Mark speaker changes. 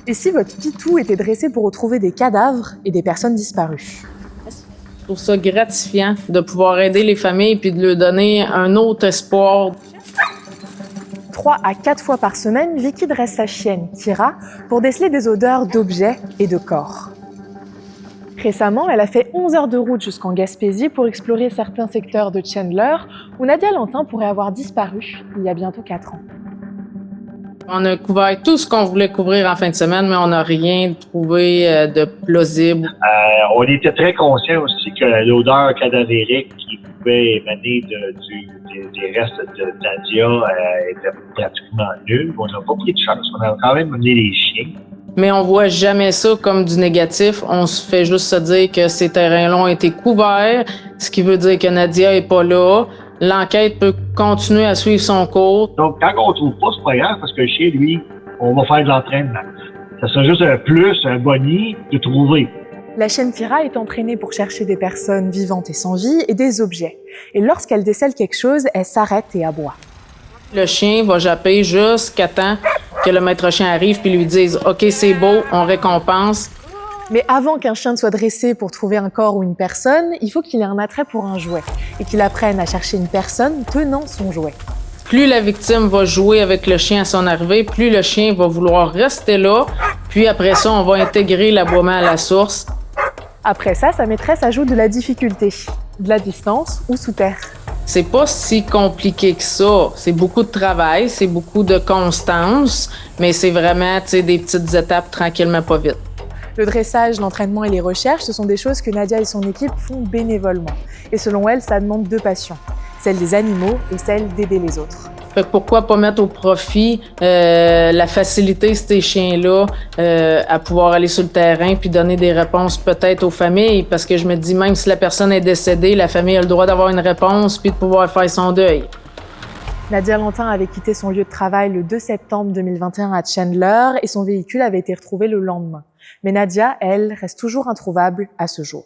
Speaker 1: Et si votre pitou était dressé pour retrouver des cadavres et des personnes disparues?
Speaker 2: Je trouve ça gratifiant de pouvoir aider les familles puis de leur donner un autre espoir.
Speaker 1: 3 à 4 fois par semaine, Vicky dresse sa chienne, Kira, pour déceler des odeurs d'objets et de corps. Récemment, elle a fait 11 heures de route jusqu'en Gaspésie pour explorer certains secteurs de Chandler où Nadia Lantin pourrait avoir disparu il y a bientôt 4 ans.
Speaker 2: On a couvert tout ce qu'on voulait couvrir en fin de semaine, mais on n'a rien trouvé de plausible.
Speaker 3: On était très conscients aussi que l'odeur cadavérique qui pouvait émaner des restes de Nadia était pratiquement nulle. On n'a pas pris de chance. On a quand même amené les chiens.
Speaker 2: Mais on voit jamais ça comme du négatif. On se fait juste se dire que ces terrains-là ont été couverts, ce qui veut dire que Nadia est pas là. L'enquête peut continuer à suivre son cours.
Speaker 3: Donc, quand on ne trouve pas, c'est pas grave, parce que le chien, lui, on va faire de l'entraînement. Ça sera juste un plus, un boni de trouver.
Speaker 1: La chienne Kira est entraînée pour chercher des personnes vivantes et sans vie et des objets. Et lorsqu'elle décèle quelque chose, elle s'arrête et aboie.
Speaker 2: Le chien va japper jusqu'à temps que le maître chien arrive puis lui dise « OK, c'est beau, on récompense ».
Speaker 1: Mais avant qu'un chien ne soit dressé pour trouver un corps ou une personne, il faut qu'il ait un attrait pour un jouet et qu'il apprenne à chercher une personne tenant son jouet.
Speaker 2: Plus la victime va jouer avec le chien à son arrivée, plus le chien va vouloir rester là. Puis après ça, on va intégrer l'aboiement à la source.
Speaker 1: Après ça, sa maîtresse ajoute de la difficulté, de la distance ou sous terre.
Speaker 2: C'est pas si compliqué que ça. C'est beaucoup de travail, c'est beaucoup de constance, mais c'est vraiment, des petites étapes tranquillement, pas vite.
Speaker 1: Le dressage, l'entraînement et les recherches, ce sont des choses que Nadia et son équipe font bénévolement. Et selon elle, ça demande 2 passions, celle des animaux et celle d'aider les autres.
Speaker 2: Fait que pourquoi pas mettre au profit la facilité, ces chiens-là, à pouvoir aller sur le terrain puis donner des réponses peut-être aux familles, parce que je me dis, même si la personne est décédée, la famille a le droit d'avoir une réponse puis de pouvoir faire son deuil.
Speaker 1: Nadia Lantin avait quitté son lieu de travail le 2 septembre 2021 à Chandler et son véhicule avait été retrouvé le lendemain. Mais Nadia, elle, reste toujours introuvable à ce jour.